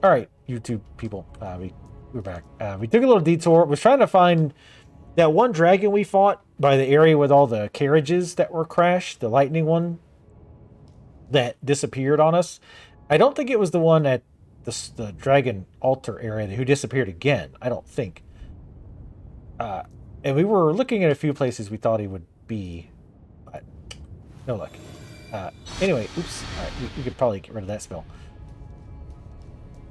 All right, YouTube people, we're back. We took a little detour. Was trying to find that one dragon we fought by the area with all the carriages that were crashed. The lightning one that disappeared on us. I don't think it was the one at the dragon altar area who disappeared again. I don't think. And we were looking at a few places we thought he would be, but no luck. Anyway, oops. All right, we could probably get rid of that spell.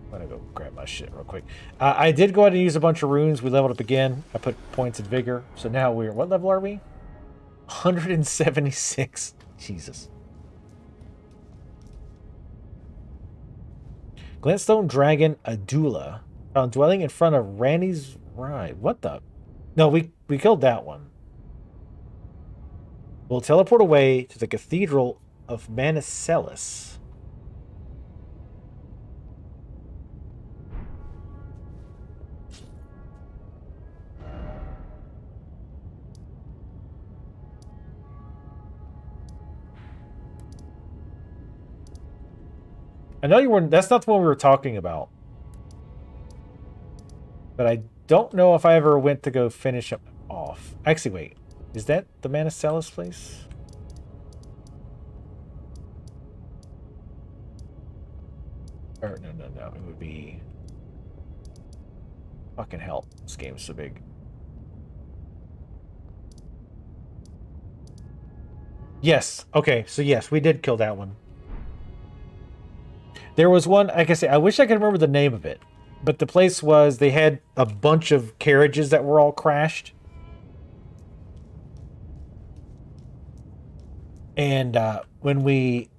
I'm gonna go grab my shit real quick. I did go ahead and use a bunch of runes. We leveled up again. I put points in vigor. So now we're, what level are we? 176. Jesus. Glintstone Dragon Adula. Found dwelling in front of Ranny's Ride. What the? No, we killed that one. We'll teleport away to the Cathedral of Manicelis. I know you weren't. That's not the one we were talking about. But I don't know if I ever went to go finish up off. Actually, wait. Is that the Manicelis place? Or no. It would be. Fucking hell. This game's so big. Yes. Okay. So yes, we did kill that one. There was one, like I say, I wish I could remember the name of it. But the place was, they had a bunch of carriages that were all crashed. And when we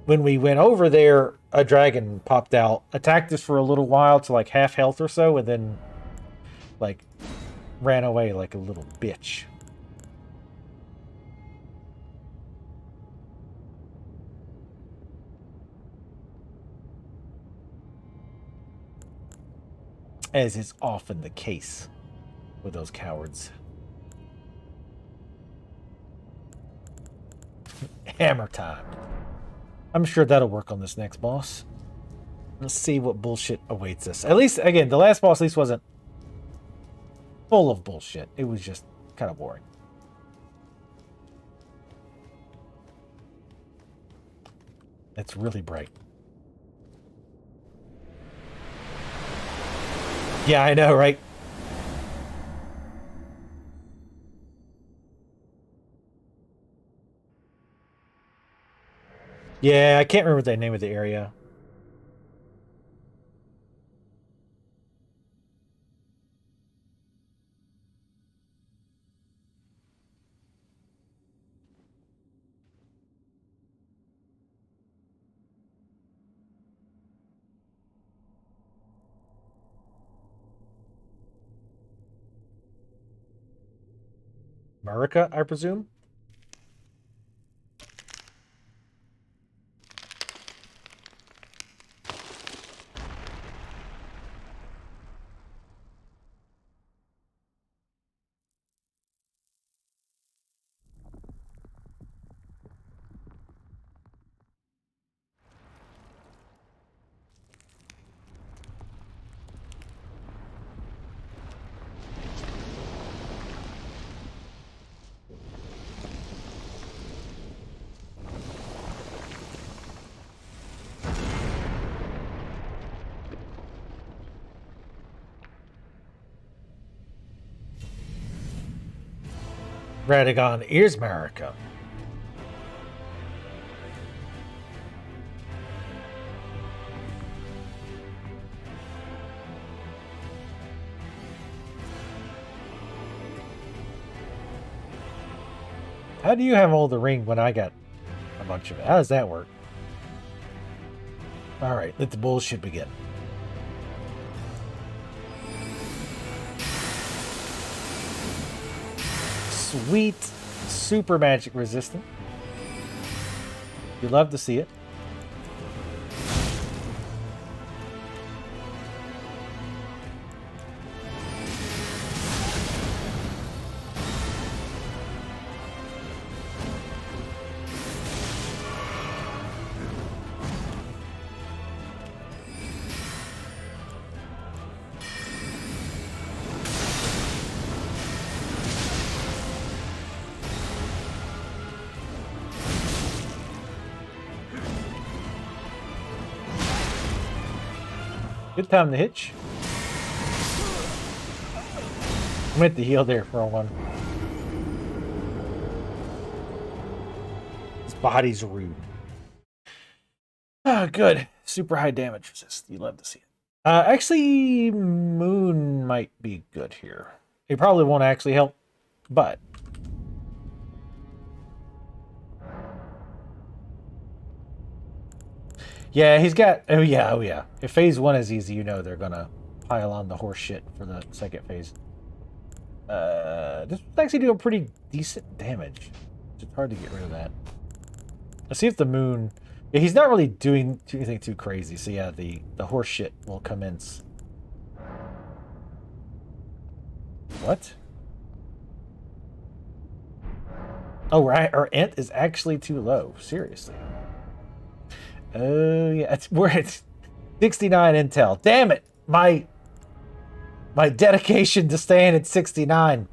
went over there, a dragon popped out, attacked us for a little while to like half health or so, and then like ran away like a little bitch. As is often the case with those cowards. Hammer time. I'm sure that'll work on this next boss. Let's see what bullshit awaits us. At least, again, the last boss at least wasn't full of bullshit. It was just kind of boring. It's really bright. Yeah, I know, right? Yeah, I can't remember the name of the area. America, I presume? Radagon is America. How do you have all the ring when I got a bunch of it? How does that work? All right, let the bullshit begin. Sweet, super magic resistant. You love to see it. Good time to hitch. I meant to heal there for a one. His body's rude. Ah, good. Super high damage resist. You love to see it. Actually, Moon might be good here. It probably won't actually help, but... Yeah, he's got... Oh, yeah, oh, yeah. If phase 1 is easy, you know they're gonna pile on the horse shit for the second phase. This is actually doing pretty decent damage. It's hard to get rid of that. Let's see if the Moon... Yeah, he's not really doing anything too crazy, so yeah, the horse shit will commence. What? Oh, right, our int is actually too low. Seriously. Oh, yeah, we're at 69 intel. Damn it! My dedication to staying at 69.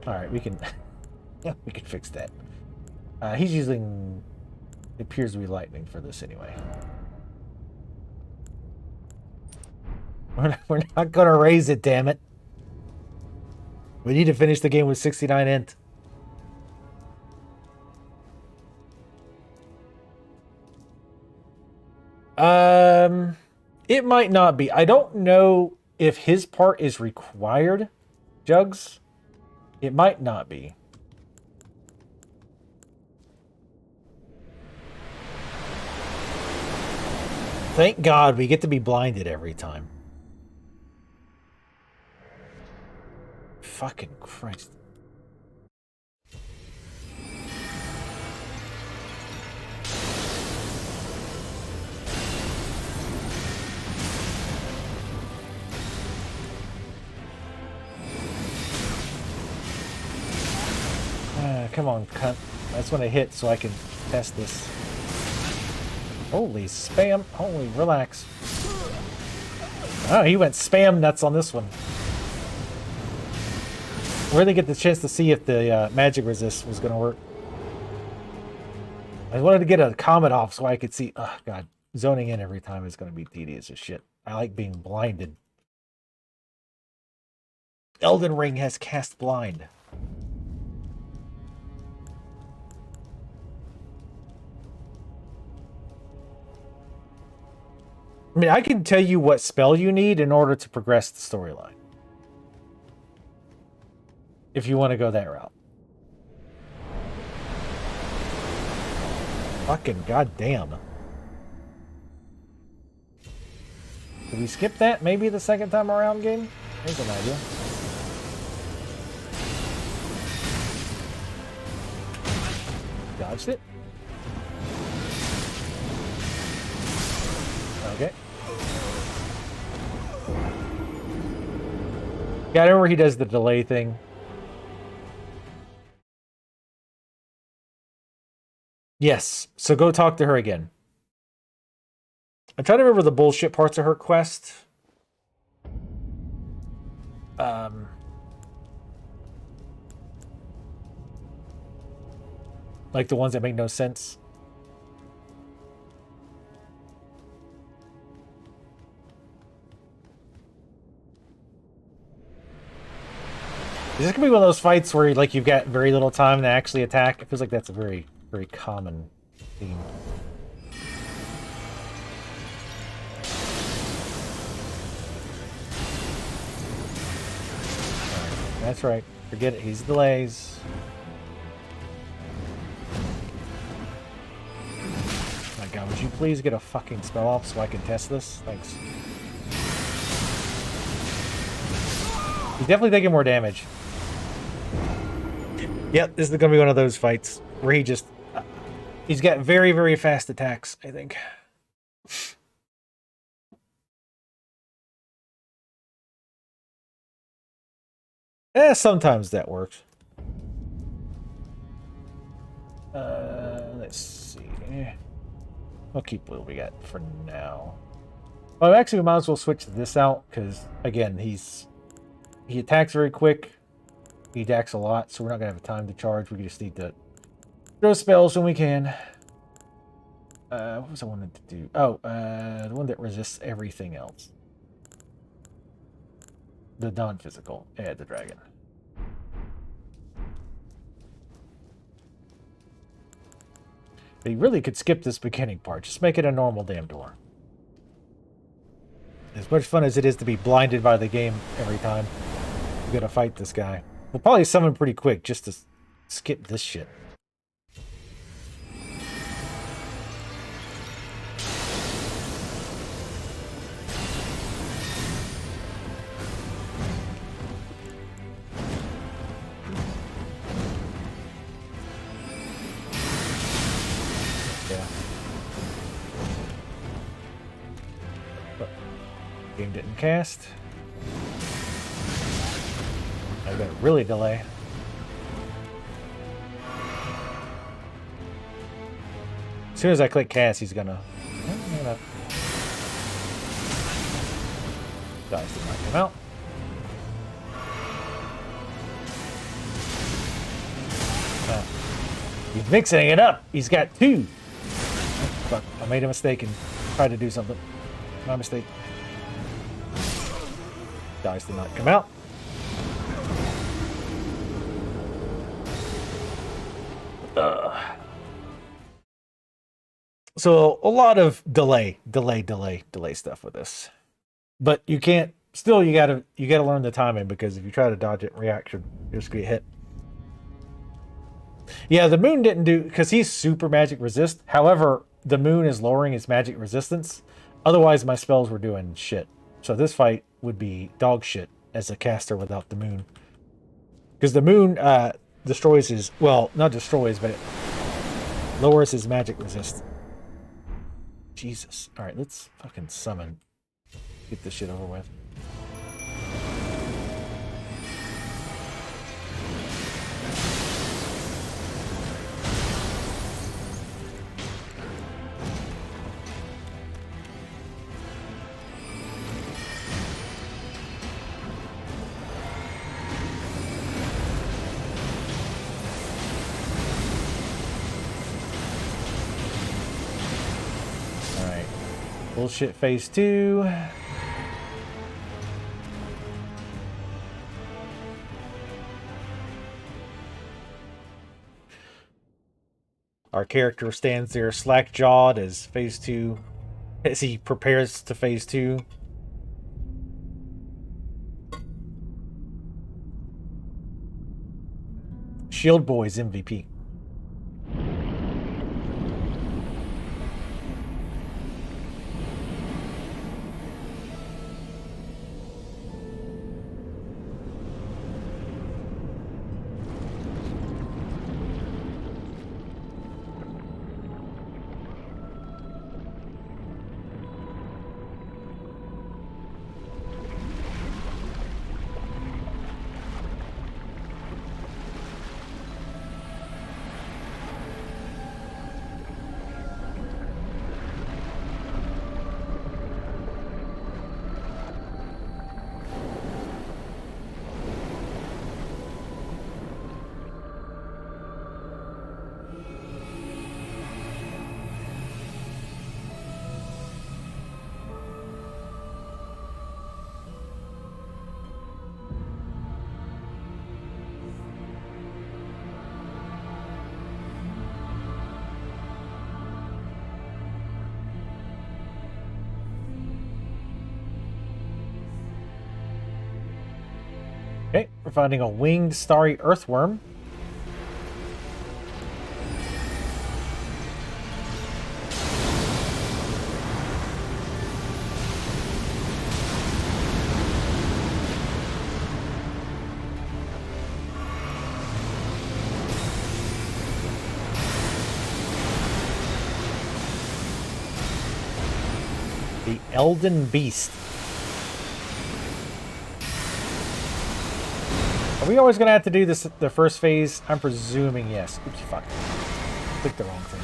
Alright, we can... yeah, we can fix that. He's using... It appears to be lightning for this anyway. We're not going to raise it, damn it. We need to finish the game with 69 int. It might not be. I don't know if his part is required, Jugs. It might not be. Thank God we get to be blinded every time. Fucking Christ. Come on, cunt. That's when I hit so I can test this. Holy spam. Holy, relax. Oh, he went spam nuts on this one. We really get the chance to see if the magic resist was going to work. I wanted to get a comet off so I could see. Oh, God. Zoning in every time is going to be tedious as shit. I like being blinded. Elden Ring has cast blind. I mean, I can tell you what spell you need in order to progress the storyline. If you want to go that route. Fucking goddamn. Did we skip that maybe the second time around game? There's an idea. Dodged it. Okay. Yeah, I know where he does the delay thing. Yes, so go talk to her again. I'm trying to remember the bullshit parts of her quest. Like the ones that make no sense. Is this gonna be one of those fights where like you've got very little time to actually attack? It feels like that's a very, very common theme. Right, that's right. Forget it. He's delays. My God, would you please get a fucking spell off so I can test this? Thanks. He's definitely taking more damage. Yep, this is going to be one of those fights where he just... he's got very, very fast attacks, I think. Sometimes that works. Let's see. I'll keep what we got for now. Well, actually, we might as well switch this out, because, again, he attacks very quick. He decks a lot, so we're not going to have time to charge. We just need to throw spells when we can. What was I wanted to do? Oh, the one that resists everything else. The non-physical. Yeah, the dragon. But you really could skip this beginning part. Just make it a normal damn door. As much fun as it is to be blinded by the game every time you gotta fight this guy. We'll probably summon pretty quick just to skip this shit. Game didn't cast. I gotta really delay. As soon as I click cast, he's gonna. Dice did not come out. He's mixing it up. He's got two. Fuck, I made a mistake and tried to do something. My mistake. Dice did not come out. So a lot of delay stuff with this, but you can't. Still, you gotta learn the timing, because if you try to dodge it in reaction, you're just gonna get hit. Yeah, the moon didn't do, because he's super magic resist. However, the moon is lowering his magic resistance. Otherwise, my spells were doing shit. So this fight would be dog shit as a caster without the moon. Because the moon destroys his, well, not destroys, but it lowers his magic resist. Jesus. Alright, let's fucking summon. Get this shit over with. Bullshit phase 2. Our character stands there slack-jawed as phase 2, as he prepares to phase 2. Shield Boy's MVP. Okay, we're finding a winged starry earthworm. The Elden Beast. Are we always going to have to do this the first phase? I'm presuming yes. Oops, fuck. Clicked the wrong thing.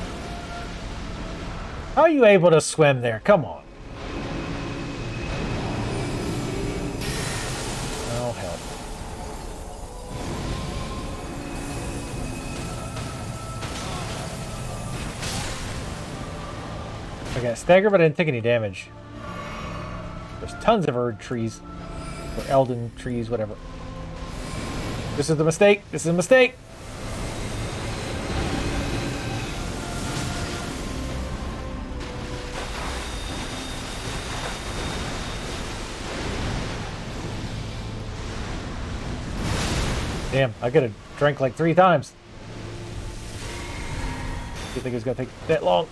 How are you able to swim there? Come on. Oh, hell. I got staggered, but I didn't take any damage. There's tons of Erd trees. Or Elden trees, whatever. This is the mistake. This is a mistake. Damn, I could have drank like 3 times. You think it's gonna take that long?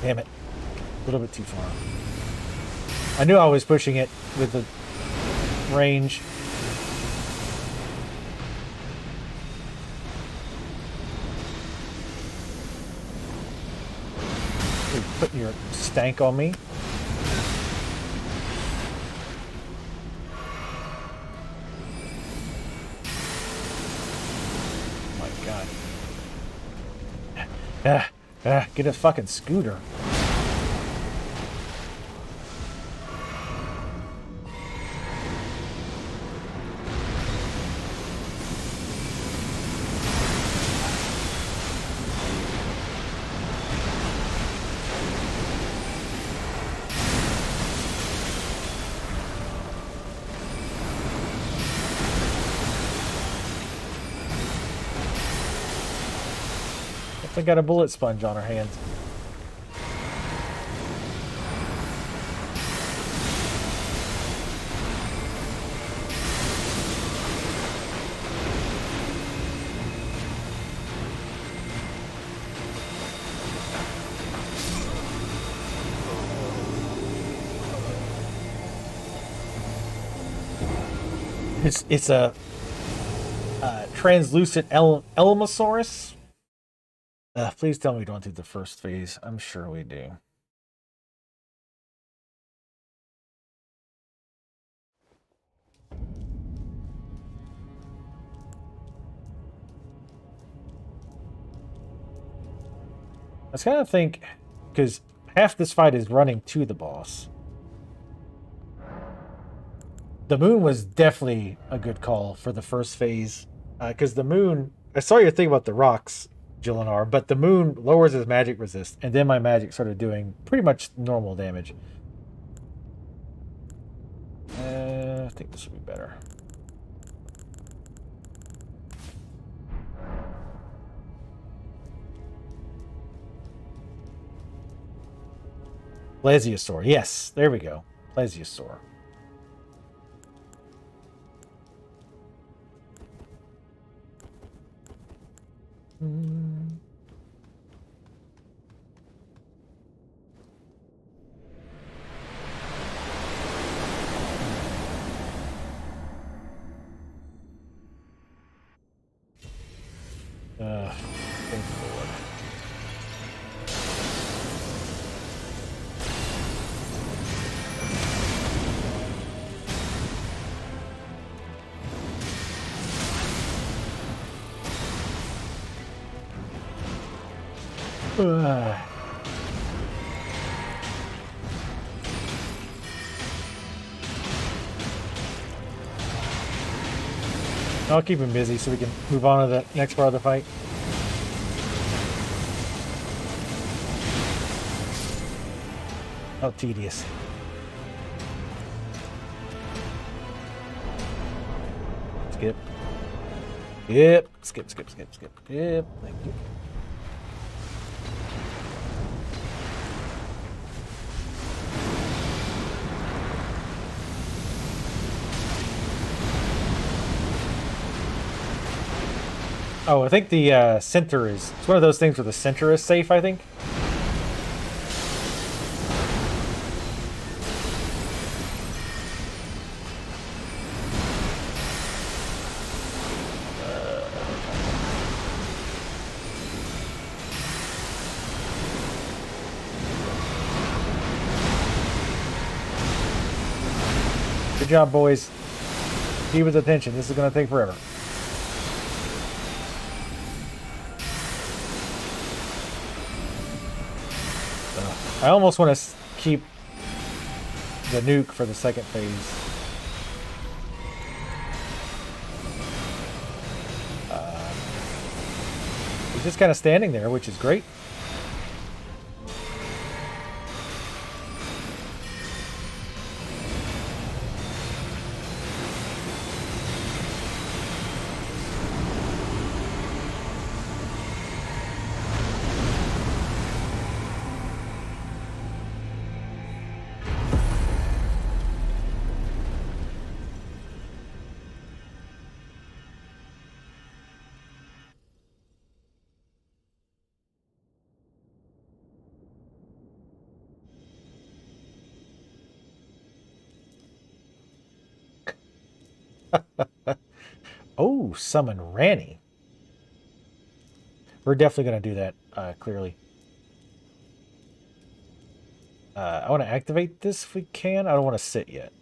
Damn it. A little bit too far. I knew I was pushing it with the range. You're putting your stank on me. Oh my god. Get a fucking scooter. I got a bullet sponge on her hands. It's a translucent Elmosaurus. Please tell me we don't do the first phase. I'm sure we do. I was kind of think, because half this fight is running to the boss. The moon was definitely a good call for the first phase, because the moon. I saw your thing about the rocks, Jilinar, but the moon lowers his magic resist, and then my magic started doing pretty much normal damage. I think this would be better. Plesiosaur, yes, there we go. Plesiosaur. Thank the Lord. I'll keep him busy so we can move on to the next part of the fight. How tedious. Skip. Yep. Skip. Yep. Thank you. Oh, I think the center is... It's one of those things where the center is safe, I think. Good job, boys. Keep his attention. This is going to take forever. I almost want to keep the nuke for the second phase. He's just kind of standing there, which is great. Oh, summon Ranny. We're definitely going to do that, clearly. I want to activate this if we can. I don't want to sit yet.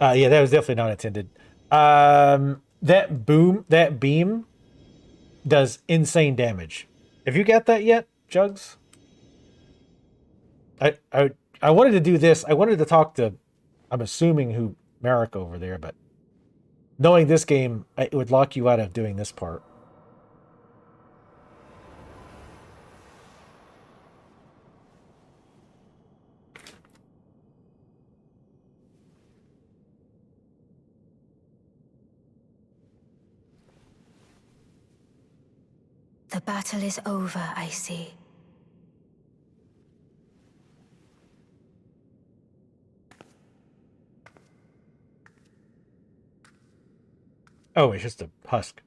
Yeah, that was definitely not intended. That beam does insane damage. Have you got that yet, Jugs? I wanted to do this. I wanted to talk to, I'm assuming who Merrick over there, but knowing this game, it would lock you out of doing this part. The battle is over, I see. Oh, it's just a husk.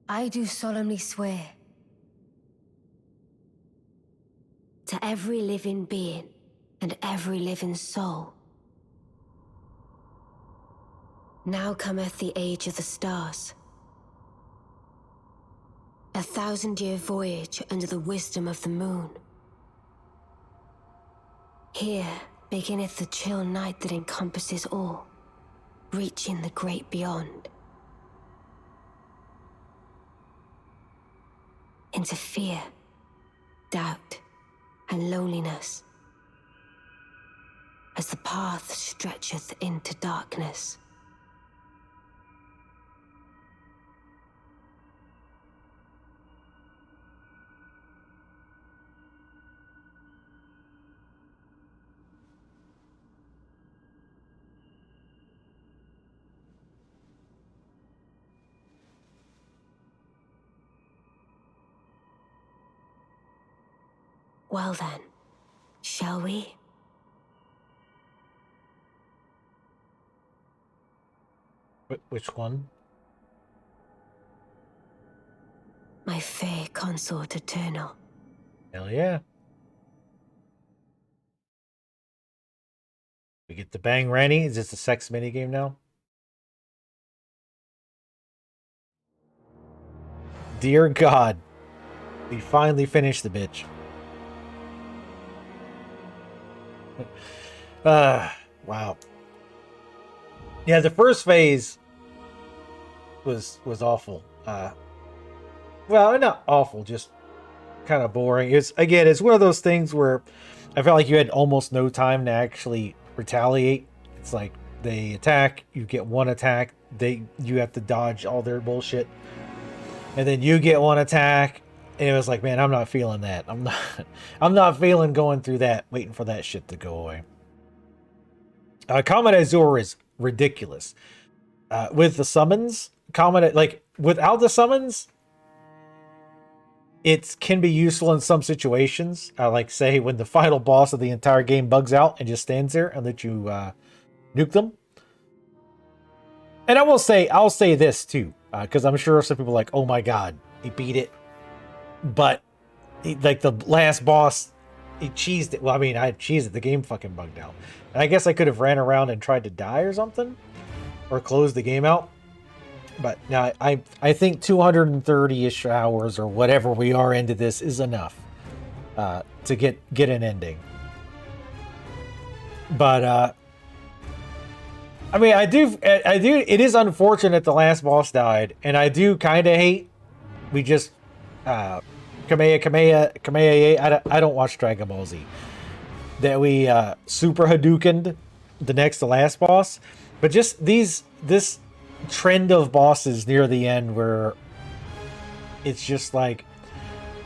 I do solemnly swear to every living being and every living soul. Now cometh the age of the stars. 1,000-year voyage under the wisdom of the moon. Here beginneth the chill night that encompasses all, reaching the great beyond. Into fear, doubt, and loneliness, as the path stretcheth into darkness. Well then, shall we? Which one? My fair consort eternal. Hell yeah. We get the bang Ranny. Is this a sex minigame now? Dear God. We finally finished the bitch. Wow. Yeah, the first phase was awful. Well, not awful, just kind of boring. It's one of those things where I felt like you had almost no time to actually retaliate. It's like they attack, you get one attack, you have to dodge all their bullshit, and then you get one attack, and it was like, man, I'm not feeling that. I'm not feeling going through that, waiting for that shit to go away. Comet Azure is ridiculous. With the summons, without the summons, it can be useful in some situations. Like, say, when the final boss of the entire game bugs out and just stands there and let you nuke them. And I'll say this too, because I'm sure some people are like, oh my god, he beat it. But like the last boss, he cheesed it. Well, I mean, I cheesed it. The game fucking bugged out. And I guess I could have ran around and tried to die or something, or closed the game out. But now I think 230-ish hours or whatever we are into this is enough to get an ending. But I mean, I do. It is unfortunate the last boss died, and I do kind of hate. We just Kamehameha. I don't watch Dragon Ball Z. That we super Hadoukened the next to last boss, but just this trend of bosses near the end where it's just like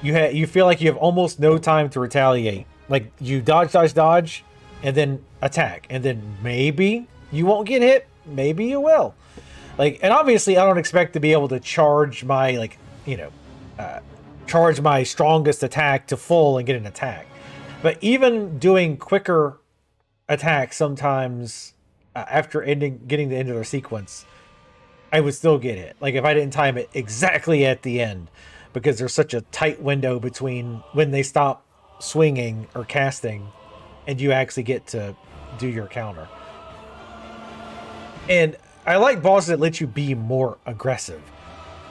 you feel like you have almost no time to retaliate. Like you dodge, and then attack, and then maybe you won't get hit, maybe you will. Like, and obviously I don't expect to be able to charge my charge my strongest attack to full and get an attack. But even doing quicker attacks sometimes after getting the end of their sequence, I would still get hit. Like if I didn't time it exactly at the end, because there's such a tight window between when they stop swinging or casting and you actually get to do your counter. And I like bosses that let you be more aggressive.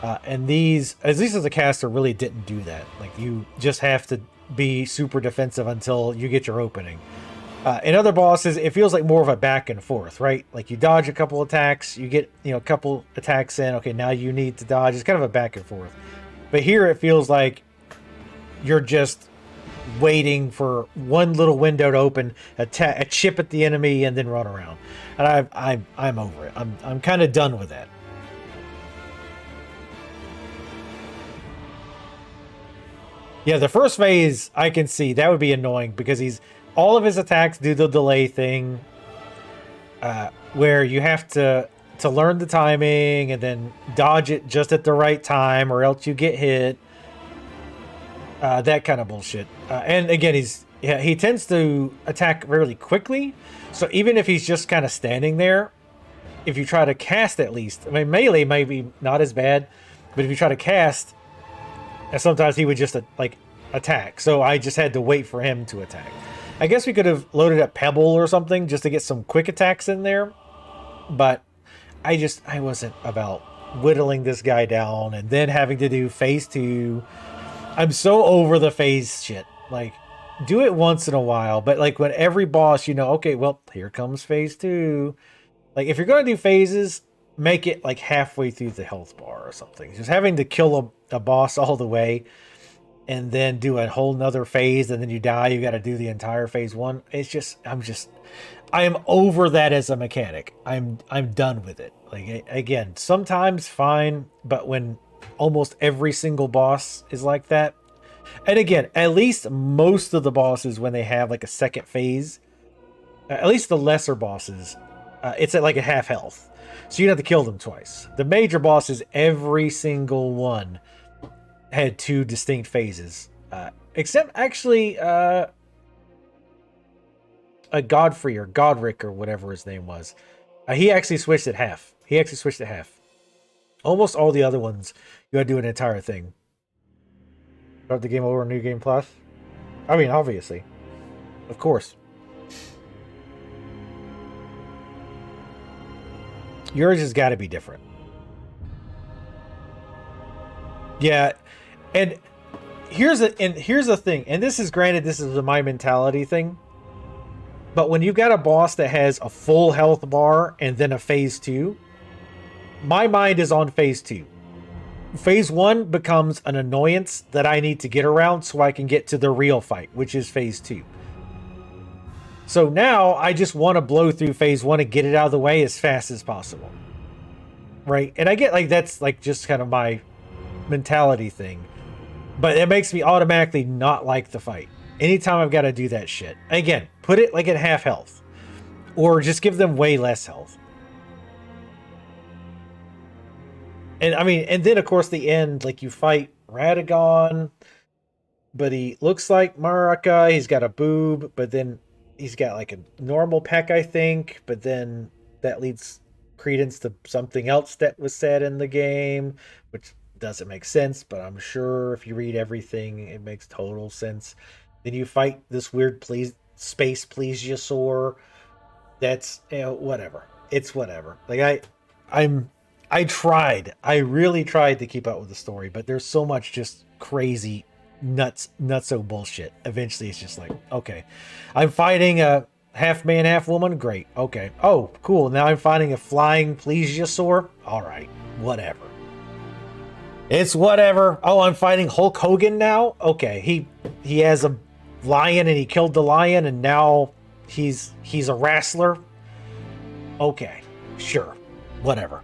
And these, at least as a caster, really didn't do that. Like you just have to be super defensive until you get your opening. In other bosses, it feels like more of a back and forth, right? Like you dodge a couple attacks, you get a couple attacks in. Okay, now you need to dodge. It's kind of a back and forth. But here it feels like you're just waiting for one little window to open, a chip at the enemy, and then run around. And I'm over it. I'm kind of done with that. Yeah, the first phase I can see that would be annoying because all of his attacks do the delay thing, where you have to learn the timing and then dodge it just at the right time, or else you get hit. That kind of bullshit. And again, he tends to attack really quickly. So even if he's just kind of standing there, if you try to cast at least, I mean, melee may be not as bad, but if you try to cast, and sometimes he would just attack. So I just had to wait for him to attack. I guess we could have loaded up Pebble or something just to get some quick attacks in there. But I wasn't about whittling this guy down and then having to do phase 2. I'm so over the phase shit. Like, do it once in a while, but like when every boss, okay, well, here comes phase 2. Like, if you're going to do phases, make it like halfway through the health bar or something. Just having to kill a boss all the way and then do a whole nother phase and then you die, you got to do the entire phase 1. It's just, I am over that as a mechanic. I'm done with it. Like, again, sometimes fine, but when almost every single boss is like that. And again, at least most of the bosses, when they have like a second phase, at least the lesser bosses, it's at like a half health. So you don't have to kill them twice. The major bosses, every single one had 2 distinct phases. Except actually a Godfrey or Godric or whatever his name was. He actually switched at half. Almost all the other ones, you had to do an entire thing. Start the game over, New Game Plus? I mean, obviously. Of course. Yours has got to be different. Yeah, and here's the thing, and this is a my mentality thing. But when you've got a boss that has a full health bar and then a phase 2, my mind is on phase 2. Phase 1 becomes an annoyance that I need to get around so I can get to the real fight, which is phase 2. So now I just want to blow through phase 1 and get it out of the way as fast as possible. Right? And I get like that's like just kind of my mentality thing. But it makes me automatically not like the fight. Anytime I've got to do that shit. Again, put it like at half health. Or just give them way less health. And I mean, and then of course the end, like you fight Radagon, but he looks like Maraka, he's got a boob, but then he's got like a normal peck, I think, but then that leads credence to something else that was said in the game, which doesn't make sense, but I'm sure if you read everything, it makes total sense. Then you fight this weird space plesiosaur. That's, whatever. It's whatever. Like I tried. I really tried to keep up with the story, but there's so much just crazy nutso bullshit. Eventually it's just like, okay. I'm fighting a half man, half woman. Great. Okay. Oh, cool. Now I'm fighting a flying plesiosaur. All right. Whatever. It's whatever. Oh, I'm fighting Hulk Hogan now. Okay. He has a lion and he killed the lion and now he's a wrestler. Okay. Sure. Whatever.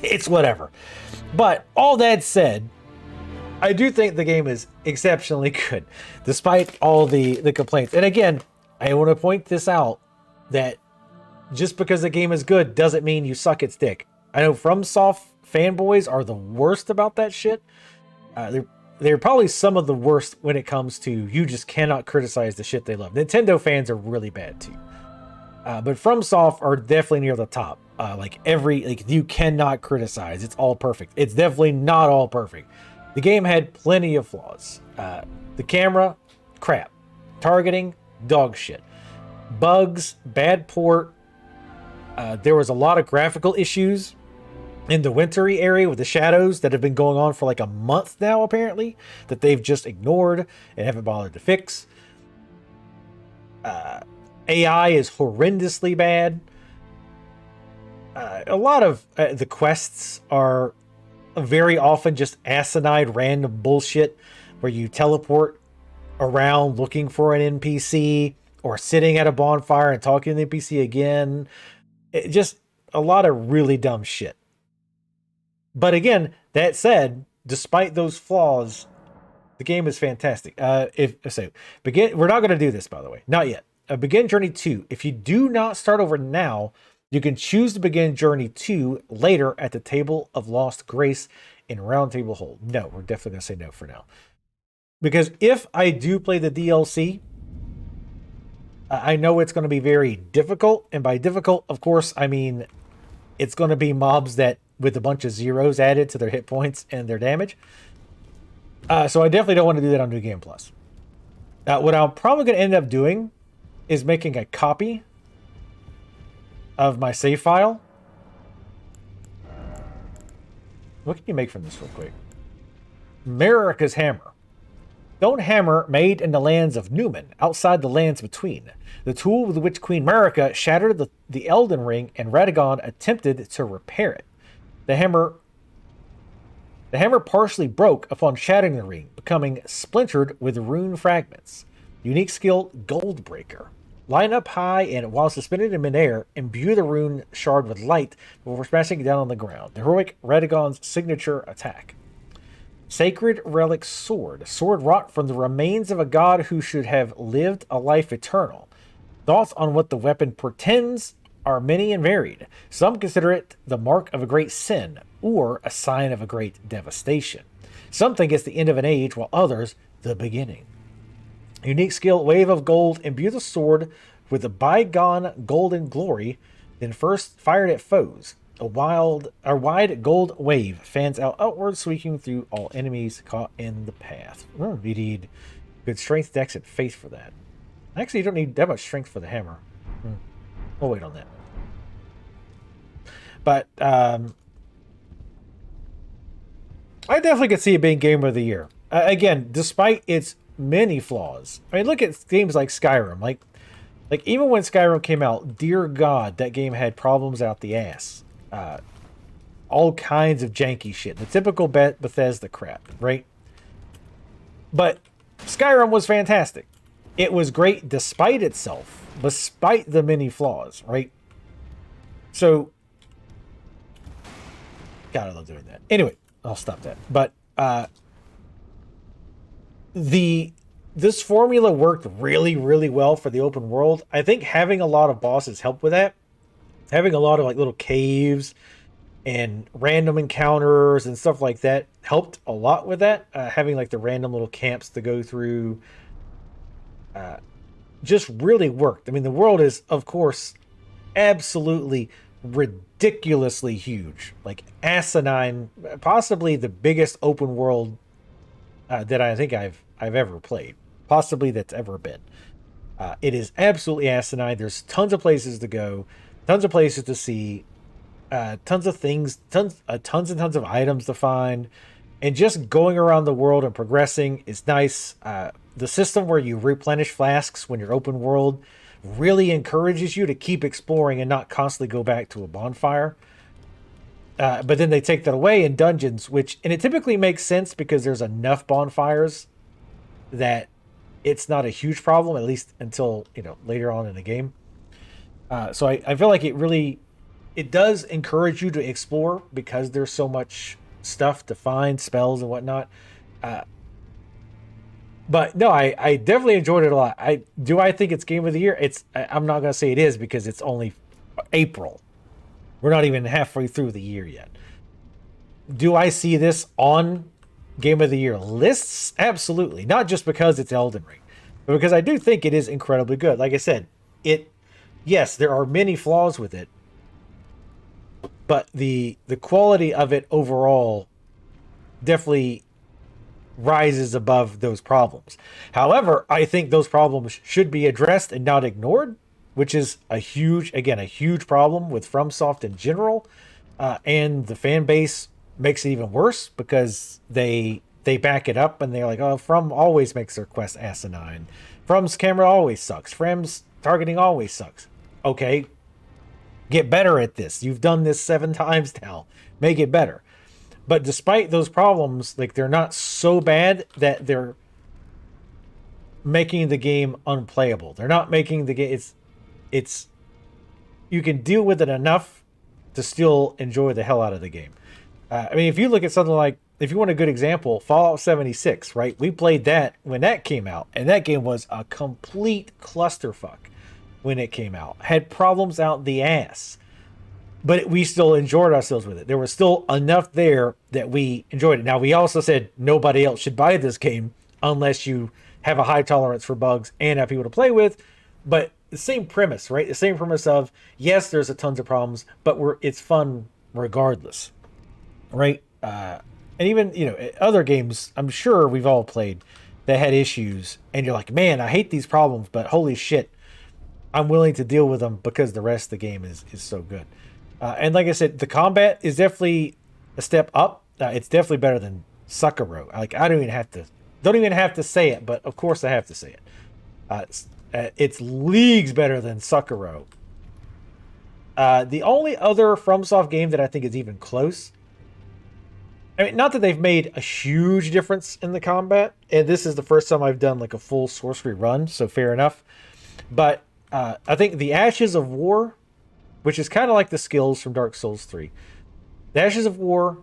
It's whatever. But all that said, I do think the game is exceptionally good, despite all the complaints. And again, I want to point this out, that just because the game is good doesn't mean you suck its dick. I know FromSoft fanboys are the worst about that shit. They're probably some of the worst when it comes to you just cannot criticize the shit they love. Nintendo fans are really bad too. But FromSoft are definitely near the top. You cannot criticize. It's all perfect. It's definitely not all perfect. The game had plenty of flaws. The camera, crap. Targeting, dog shit. Bugs, bad port. There was a lot of graphical issues in the wintry area with the shadows that have been going on for like a month now, apparently, that they've just ignored and haven't bothered to fix. AI is horrendously bad. A lot of the quests are very often just asinine random bullshit where you teleport around looking for an NPC or sitting at a bonfire and talking to the NPC again. Just a lot of really dumb shit. But again, that said, despite those flaws, the game is fantastic. We're not going to do this, by the way. Not yet. Begin Journey 2. If you do not start over now, you can choose to begin Journey 2 later at the Table of Lost Grace in Round Table Hold. No, we're definitely going to say no for now. Because if I do play the DLC, I know it's going to be very difficult. And by difficult, of course, I mean it's going to be mobs that with a bunch of zeros added to their hit points and their damage. So I definitely don't want to do that on New Game Plus. What I'm probably going to end up doing is making a copy of my save file. What can you make from this real quick? Marika's Hammer. Stone hammer made in the lands of Newman, outside the lands between. The tool with which Queen Marika shattered the Elden Ring and Radagon attempted to repair it. The hammer partially broke upon shattering the ring, becoming splintered with rune fragments. Unique skill, Goldbreaker. Line up high and, while suspended in midair, imbue the rune shard with light before smashing it down on the ground. The heroic Radagon's signature attack. Sacred Relic Sword. Sword wrought from the remains of a god who should have lived a life eternal. Thoughts on what the weapon portends are many and varied. Some consider it the mark of a great sin, or a sign of a great devastation. Some think it's the end of an age, while others, the beginning. Unique skill, Wave of Gold. Imbue the sword with the bygone golden glory, then first fired at foes. A wide gold wave fans out outward, sweeping through all enemies caught in the path. You need good strength, dex, and faith for that. Actually, you don't need that much strength for the hammer. We'll wait on that. But I definitely could see it being Game of the Year. Again, despite its many flaws. I mean, look at games like Skyrim. Like even when Skyrim came out, dear God, that game had problems out the ass. All kinds of janky shit. The typical Bethesda crap, right? But Skyrim was fantastic. It was great despite itself, despite the many flaws, right? So, God, I love doing that. Anyway, I'll stop that. But this formula worked really, really well for the open world. I think having a lot of bosses helped with that. Having a lot of like little caves and random encounters and stuff like that helped a lot with that. Having like the random little camps to go through just really worked. I mean, the world is, of course, absolutely ridiculously huge, like asinine, possibly the biggest open world that I think I've ever played. possibly that's ever been. It is absolutely asinine. There's tons of places to go, tons of places to see, tons of things, tons and tons of items to find, and just going around the world and progressing is nice. The system where you replenish flasks when you're open world really encourages you to keep exploring and not constantly go back to a bonfire. But then they take that away in dungeons, and it typically makes sense because there's enough bonfires that it's not a huge problem, at least until later on in the game. So I feel like it does encourage you to explore because there's so much stuff to find, spells and whatnot. But no, I definitely enjoyed it a lot. I think it's game of the year. I'm not gonna say it is because it's only April. We're not even halfway through the year yet. Do I see this on game of the year lists? Absolutely. Not just because it's Elden Ring, but because I do think it is incredibly good. Like I said, yes, there are many flaws with it, but the quality of it overall definitely rises above those problems. However, I think those problems should be addressed and not ignored, which is a huge problem with FromSoft in general, and the fan base makes it even worse because they back it up and they're like, oh, From always makes their quest asinine. From's camera always sucks. From's targeting always sucks. Okay, get better at this. You've done this 7 times now. Make it better. But despite those problems, like, they're not so bad that they're making the game unplayable. They're not making the game. It's you can deal with it enough to still enjoy the hell out of the game. I mean, if you look at something like, if you want a good example, Fallout 76, right? We played that when that came out, and that game was a complete clusterfuck when it came out. Had problems out the ass. But we still enjoyed ourselves with it. There was still enough there that we enjoyed it. Now, we also said nobody else should buy this game unless you have a high tolerance for bugs and have people to play with. But the same premise, right? The same premise of, yes, there's a tons of problems, but it's fun regardless, right? And even, other games, I'm sure we've all played that had issues. And you're like, man, I hate these problems, but holy shit, I'm willing to deal with them because the rest of the game is so good. And like I said, the combat is definitely a step up. It's definitely better than Sekiro. Like, I don't even have to say it, but of course I have to say it. It's leagues better than Sekiro. The only other FromSoft game that I think is even close, I mean, not that they've made a huge difference in the combat, and this is the first time I've done like a full sorcery run, so fair enough. But I think the Ashes of War, which is kind of like the skills from Dark Souls 3. The Ashes of War,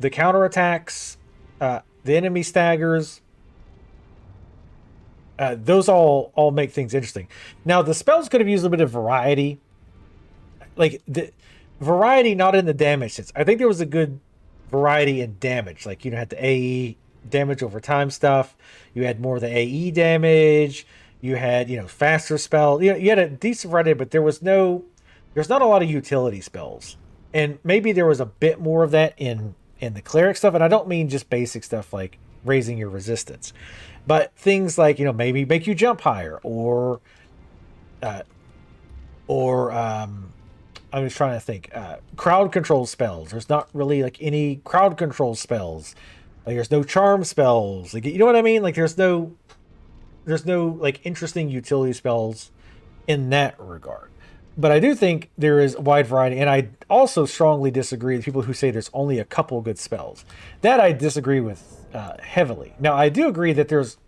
the counterattacks, the enemy staggers, those all make things interesting. Now, the spells could have used a bit of variety. Like, the variety not in the damage sense. I think there was a good variety in damage. Like, you had the AE damage over time stuff. You had more of the AE damage. You had, faster spell. You had a decent variety, but there's not a lot of utility spells. And maybe there was a bit more of that in the cleric stuff. And I don't mean just basic stuff like raising your resistance, but things like, maybe make you jump higher or I was trying to think, crowd control spells. There's not really like any crowd control spells. Like, there's no charm spells. Like, you know what I mean? Like, there's no like interesting utility spells in that regard. But I do think there is a wide variety, and I also strongly disagree with people who say there's only a couple good spells. That I disagree with heavily. Now, I do agree that there's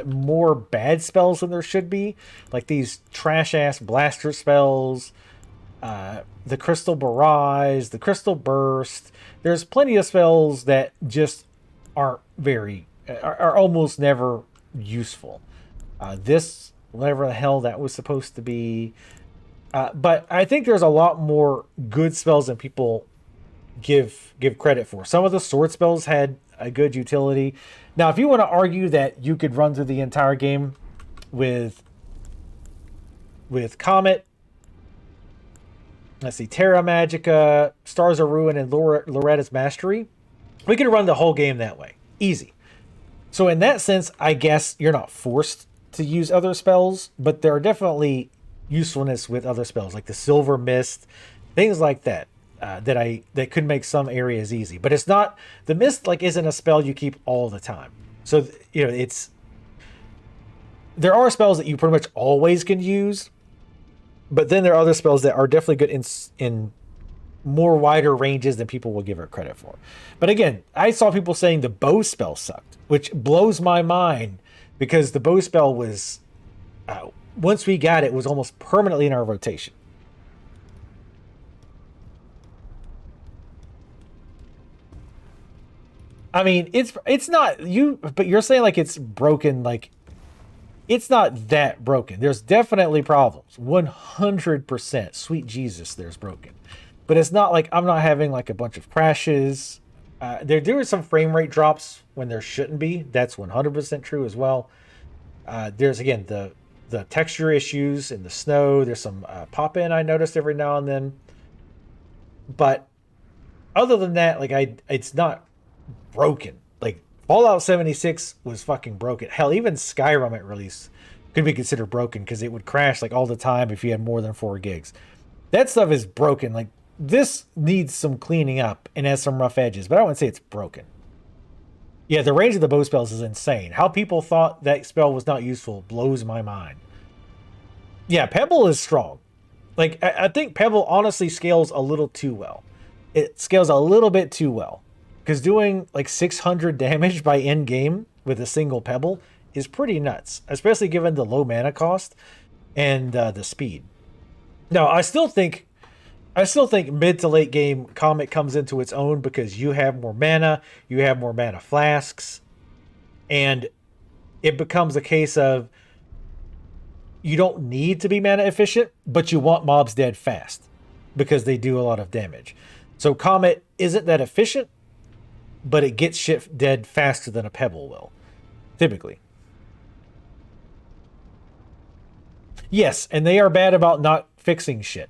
more bad spells than there should be, like these trash-ass blaster spells, the Crystal Barrage, the Crystal Burst. There's plenty of spells that just aren't are almost never useful. This, whatever the hell that was supposed to be. But I think there's a lot more good spells than people give credit for. Some of the sword spells had a good utility. Now, if you want to argue that you could run through the entire game with Comet, let's see, Terra Magica, Stars of Ruin, and Loretta's Mastery, we could run the whole game that way. Easy. So in that sense, I guess you're not forced to use other spells, but there are definitely usefulness with other spells like the Silver Mist, things like that. That could make some areas easy, but it's not the mist like isn't a spell you keep all the time. So it's there are spells that you pretty much always can use, but then there are other spells that are definitely good in more wider ranges than people will give it credit for. But again, I saw people saying the bow spell sucked, which blows my mind because the bow spell was once we got it was almost permanently in our rotation. I mean, it's not you, but you're saying like it's broken. Like it's not that broken. There's definitely problems. 100%. Sweet Jesus, there's broken, but it's not like I'm not having like a bunch of crashes. There doing some frame rate drops when there shouldn't be. That's 100% true as well. There's again the texture issues in the snow. There's some pop in I noticed every now and then, but other than that, like it's not broken. Like Fallout 76 was fucking broken. Hell, even Skyrim at release could be considered broken because it would crash like all the time if you had more than 4 gigs. That stuff is broken. Like this needs some cleaning up and has some rough edges, but I wouldn't say it's broken. Yeah, the range of the bow spells is insane. How people thought that spell was not useful blows my mind. Yeah, Pebble is strong. Like I think Pebble honestly scales a little too well. It scales a little bit too well. Because doing like 600 damage by end game with a single pebble is pretty nuts, especially given the low mana cost and the speed. Now, I still think mid to late game Comet comes into its own because you have more mana flasks, and it becomes a case of you don't need to be mana efficient, but you want mobs dead fast because they do a lot of damage. So Comet isn't that efficient, but it gets shit dead faster than a pebble will, typically. Yes, and they are bad about not fixing shit.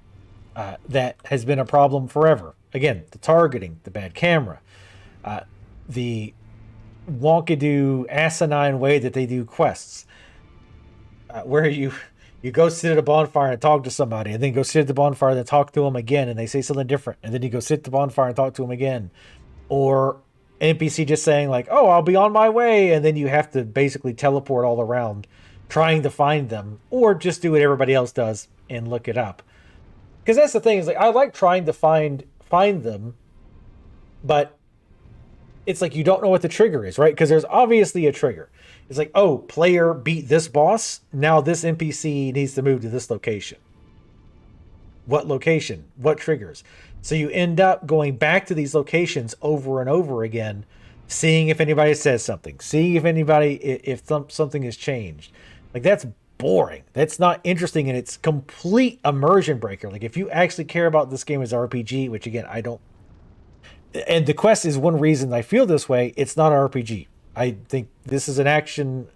That has been a problem forever. Again, the targeting, the bad camera, the wonkadoo asinine way that they do quests, where you go sit at a bonfire and talk to somebody, and then go sit at the bonfire and then talk to them again, and they say something different, and then you go sit at the bonfire and talk to them again, or NPC just saying like, "Oh, I'll be on my way," and then you have to basically teleport all around trying to find them, or just do what everybody else does and look it up. Because that's the thing is like I like trying to find them, but it's like you don't know what the trigger is, right? Because there's obviously a trigger. It's like, oh, player beat this boss, now this NPC needs to move to this location. What location? What triggers? So you end up going back to these locations over and over again, seeing if anybody says something, seeing if something has changed. Like that's boring. That's not interesting, and it's complete immersion breaker. Like if you actually care about this game as RPG, which again I don't, and the quest is one reason I feel this way. It's not an RPG. I think this is an action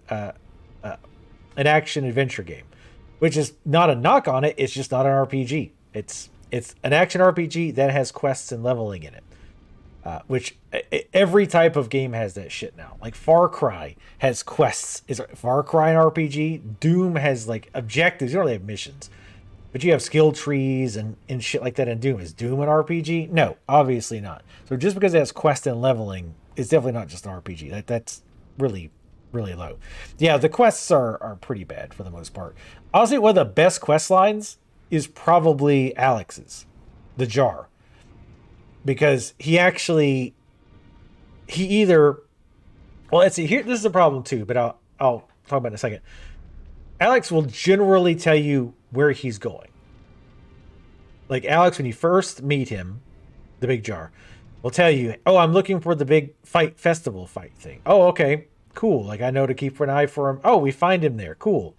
adventure game, which is not a knock on it. It's just not an RPG. It's an action RPG that has quests and leveling in it, which every type of game has that shit now. Like Far Cry has quests. Is Far Cry an RPG? Doom has like objectives. You don't really have missions, but you have skill trees and shit like that in Doom. Is Doom an RPG? No, obviously not. So just because it has quest and leveling, it's definitely not just an RPG. That's really, really low. Yeah, the quests are pretty bad for the most part. Honestly, one of the best quest lines is probably Alex's, the jar. Because he either, well, let's see, here, this is a problem too, but I'll talk about it in a second. Alex will generally tell you where he's going. Like Alex, when you first meet him, the big jar, will tell you, oh, I'm looking for the big festival fight thing. Oh, okay, cool. Like I know to keep an eye for him. Oh, we find him there. Cool.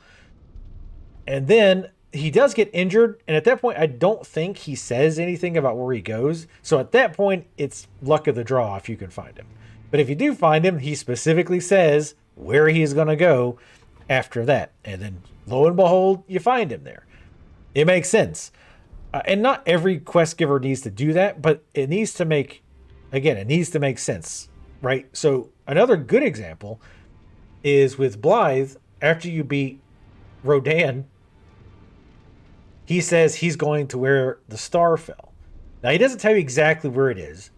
And then he does get injured, and at that point, I don't think he says anything about where he goes. So at that point, it's luck of the draw if you can find him. But if you do find him, he specifically says where he's going to go after that. And then, lo and behold, you find him there. It makes sense. And not every quest giver needs to do that, but it needs to make sense, right? So another good example is with Blythe. after you beat Rodan, he says he's going to where the star fell. Now, he doesn't tell you exactly where it is,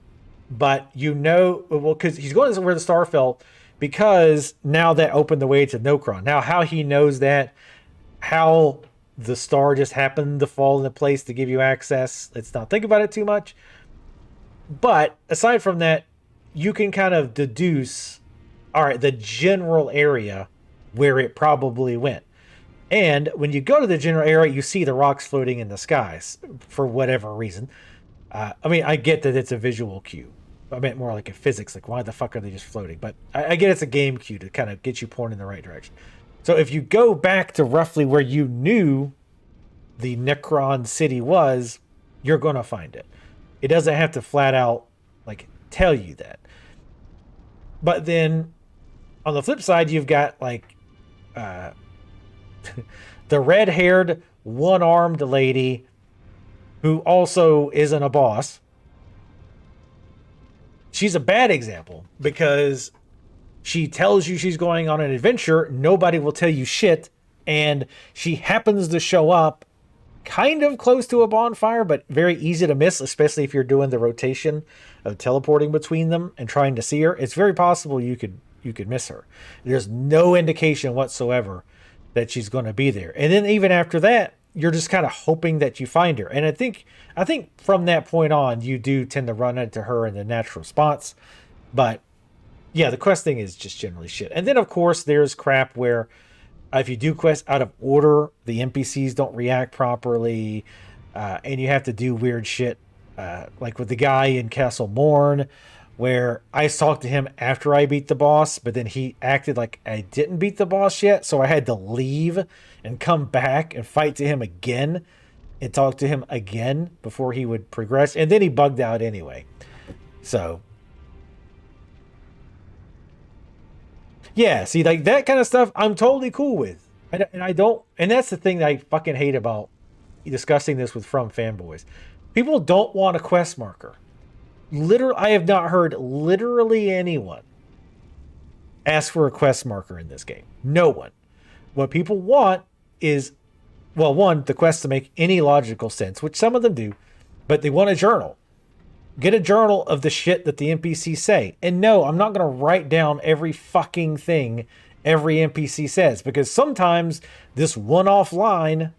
but you know, well, because he's going to where the star fell because now that opened the way to Nokron. Now, how he knows that, how the star just happened to fall in the place to give you access, let's not think about it too much. But aside from that, you can kind of deduce, all right, the general area where it probably went. And when you go to the general area, you see the rocks floating in the skies for whatever reason. I mean, I get that it's a visual cue. I meant more like a physics, like why the fuck are they just floating? But I get it's a game cue to kind of get you pointing in the right direction. So if you go back to roughly where you knew the Necron city was, you're going to find it. It doesn't have to flat out like tell you that. But then on the flip side, you've got like the red-haired, one-armed lady who also isn't a boss. She's a bad example because she tells you she's going on an adventure. Nobody will tell you shit. And she happens to show up kind of close to a bonfire, but very easy to miss, especially if you're doing the rotation of teleporting between them and trying to see her. It's very possible you could miss her. There's no indication whatsoever that she's going to be there. And then even after that, you're just kind of hoping that you find her. And I think from that point on, you do tend to run into her in the natural spots. But yeah, the quest thing is just generally shit. And then of course there's crap where if you do quests out of order, the NPCs don't react properly, and you have to do weird shit, like with the guy in Castle Morn, where I talked to him after I beat the boss, but then he acted like I didn't beat the boss yet, so I had to leave and come back and fight to him again and talk to him again before he would progress, and then he bugged out anyway. So yeah, see, like that kind of stuff I'm totally cool with. And I don't, and that's the thing that I fucking hate about discussing this with From fanboys. People don't want a quest marker. Literally, I have not heard literally anyone ask for a quest marker in this game. No one. What people want is, well, one, the quest to make any logical sense, which some of them do, but they want a journal. Get a journal of the shit that the NPCs say. And no, I'm not going to write down every fucking thing every NPC says, because sometimes this one-off line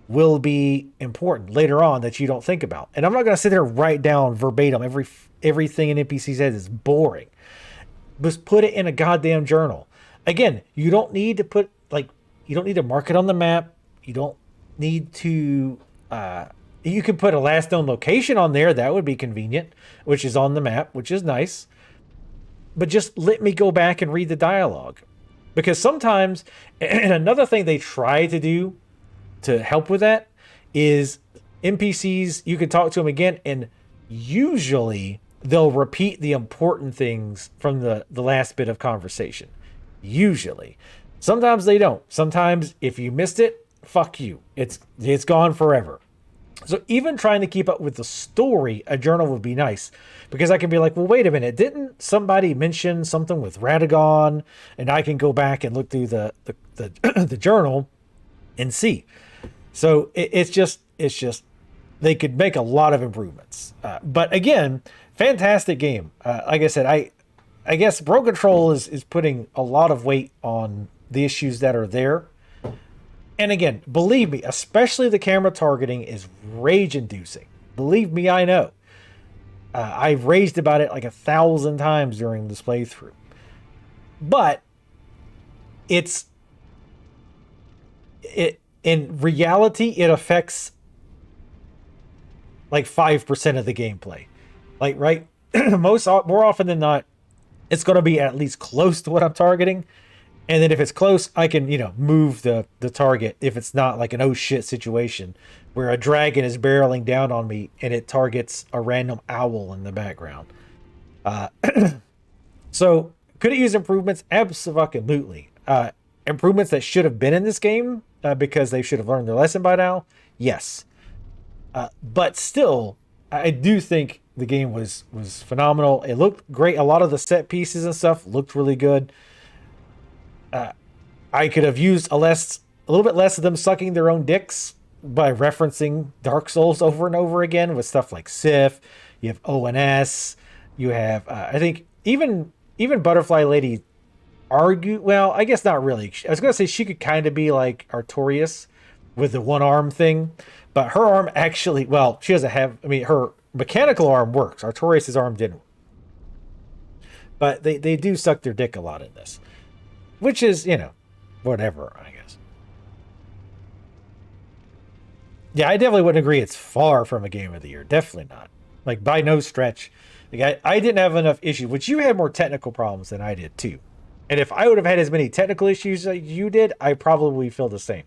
will be important later on that you don't think about. And I'm not going to sit there and write down verbatim everything an NPC says. Is boring. Just put it in a goddamn journal. Again, you don't need to put, like, you don't need to mark it on the map. You don't need to, you can put a last known location on there. That would be convenient, which is on the map, which is nice. But just let me go back and read the dialogue. Because sometimes, and another thing they try to do to help with that is NPCs, you can talk to them again, and usually they'll repeat the important things from the last bit of conversation. Usually. Sometimes they don't. Sometimes if you missed it, fuck you. It's gone forever. So even trying to keep up with the story, a journal would be nice, because I can be like, well, wait a minute, didn't somebody mention something with Radagon? And I can go back and look through the the journal and see. So it's just they could make a lot of improvements. But again, fantastic game. Like I said, I guess Bro Control is putting a lot of weight on the issues that are there. And again, believe me, especially the camera targeting is rage-inducing. Believe me, I know. I've raged about it like 1,000 times during this playthrough. But in reality, it affects like 5% of the gameplay. Like, right? More often than not, it's going to be at least close to what I'm targeting. And then if it's close, I can, move the target if it's not like an oh shit situation where a dragon is barreling down on me and it targets a random owl in the background. So could it use improvements? Absolutely. Improvements that should have been in this game because they should have learned their lesson by now. Yes. But still, I do think the game was phenomenal. It looked great. A lot of the set pieces and stuff looked really good. I could have used a little bit less of them sucking their own dicks by referencing Dark Souls over and over again with stuff like Sif. You have ONS. You have I think even Butterfly Lady argue. Well, I guess not really. I was gonna say she could kind of be like Artorias with the one arm thing, but her arm actually, well, she doesn't have. I mean, her mechanical arm works. Artorias' arm didn't. But they do suck their dick a lot in this, which is, whatever, I guess. Yeah, I definitely wouldn't agree it's far from a game of the year. Definitely not. Like, by no stretch. Like, I didn't have enough issues, which you had more technical problems than I did, too. And if I would have had as many technical issues as you did, I probably feel the same.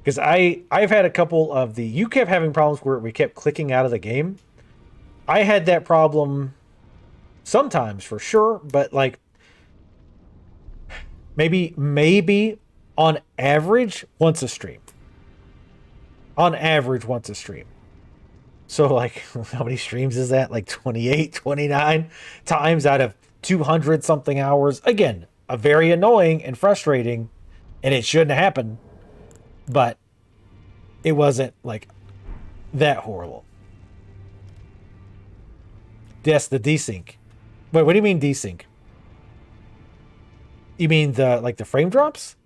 Because I've had a couple of you kept having problems where we kept clicking out of the game. I had that problem sometimes for sure, but like maybe on average once a stream. On average once a stream. So like how many streams is that? Like 28, 29 times out of 200 something hours. Again, a very annoying and frustrating, and it shouldn't happen, but it wasn't like that horrible. Yes, the desync. Wait, what do you mean desync? You mean the frame drops?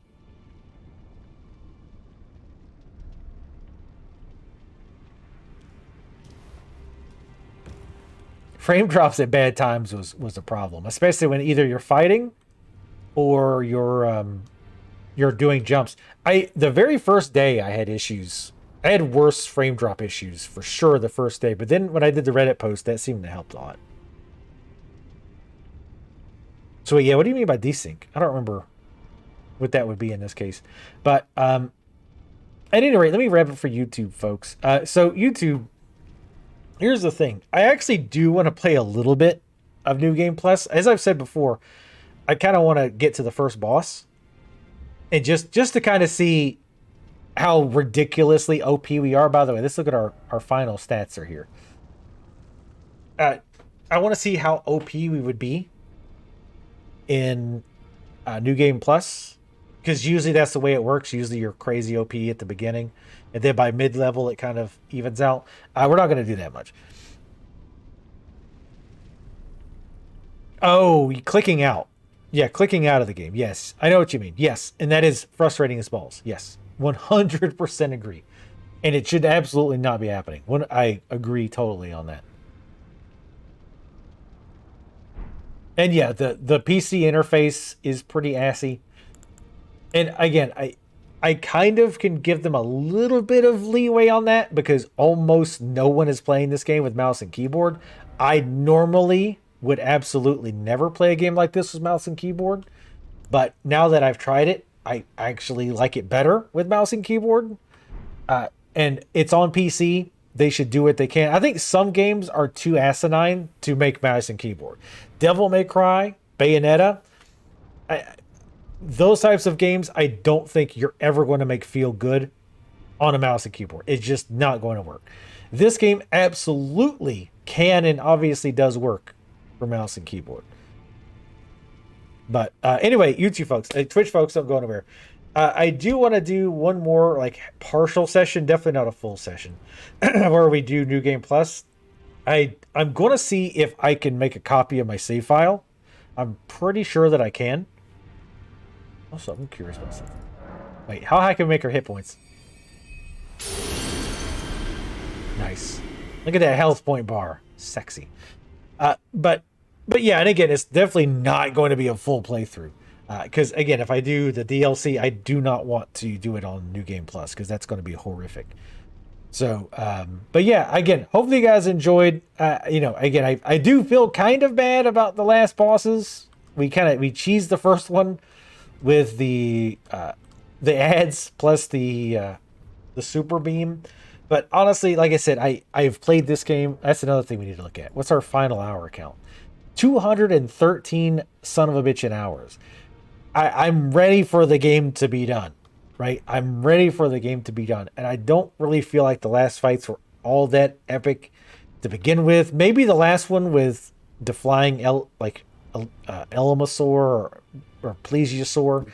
Frame drops at bad times was a problem, especially when either you're fighting or you're doing jumps. The very first day I had issues. I had worse frame drop issues for sure the first day, but then when I did the Reddit post, that seemed to help a lot. So yeah, what do you mean by desync? I don't remember what that would be in this case. But at any rate, let me wrap it for YouTube, folks. So YouTube, here's the thing. I actually do want to play a little bit of New Game Plus. As I've said before, I kind of want to get to the first boss. And just to kind of see how ridiculously OP we are. By the way, let's look at our final stats are here. I want to see how OP we would be in New Game Plus, because usually that's the way it works. Usually you're crazy OP at the beginning, and then by mid-level it kind of evens out. We're not going to do that much. Oh, clicking out. Yeah, clicking out of the game. Yes, I know what you mean. Yes, and that is frustrating as balls. Yes, 100% agree. And it should absolutely not be happening. I agree totally on that. And yeah, the PC interface is pretty assy. And again, I kind of can give them a little bit of leeway on that because almost no one is playing this game with mouse and keyboard. I normally would absolutely never play a game like this with mouse and keyboard. But now that I've tried it, I actually like it better with mouse and keyboard. And it's on PC. They should do what they can. I think some games are too asinine to make mouse and keyboard. Devil May Cry, Bayonetta, those types of games, I don't think you're ever going to make feel good on a mouse and keyboard. It's just not going to work. This game absolutely can and obviously does work for mouse and keyboard. But anyway, YouTube folks, Twitch folks, don't go anywhere. I do want to do one more like partial session, definitely not a full session, where we do New Game Plus. I'm going to see if I can make a copy of my save file. I'm pretty sure that I can. Also, I'm curious about something. Wait, how high can we make our hit points? Nice. Look at that health point bar. Sexy. But yeah, and again, it's definitely not going to be a full playthrough. Because again, if I do the DLC, I do not want to do it on New Game Plus because that's going to be horrific. So, but yeah, again, hopefully you guys enjoyed. Again, I do feel kind of bad about the last bosses. We cheesed the first one with the ads plus the super beam. But honestly, like I said, I've played this game. That's another thing we need to look at. What's our final hour count? 213 son of a bitch in hours. I'm ready for the game to be done, right? I'm ready for the game to be done. And I don't really feel like the last fights were all that epic to begin with. Maybe the last one with the flying Elmosaur or Plesiosaur.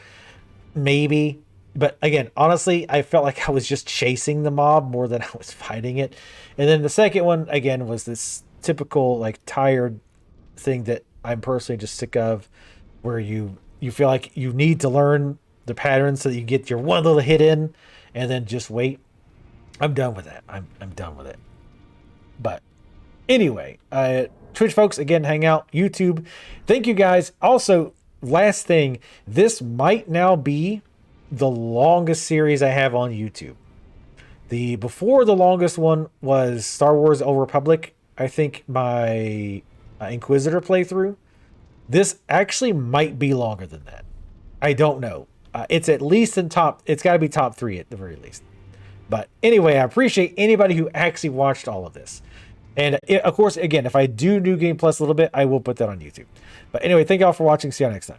maybe. But again, honestly, I felt like I was just chasing the mob more than I was fighting it. And then the second one, again, was this typical, like, tired thing that I'm personally just sick of, where you feel like you need to learn the patterns so that you get your one little hit in and then just wait. I'm done with that. I'm done with it. But anyway, Twitch folks, again, hang out, YouTube. Thank you guys. Also, last thing, this might now be the longest series I have on YouTube. Before the longest one was Star Wars: Old Republic. I think my Inquisitor playthrough. This actually might be longer than that. I don't know. It's at least in top. It's got to be top 3 at the very least. But anyway, I appreciate anybody who actually watched all of this. And of course, again, if I do New Game Plus a little bit, I will put that on YouTube. But anyway, thank y'all for watching. See y'all next time.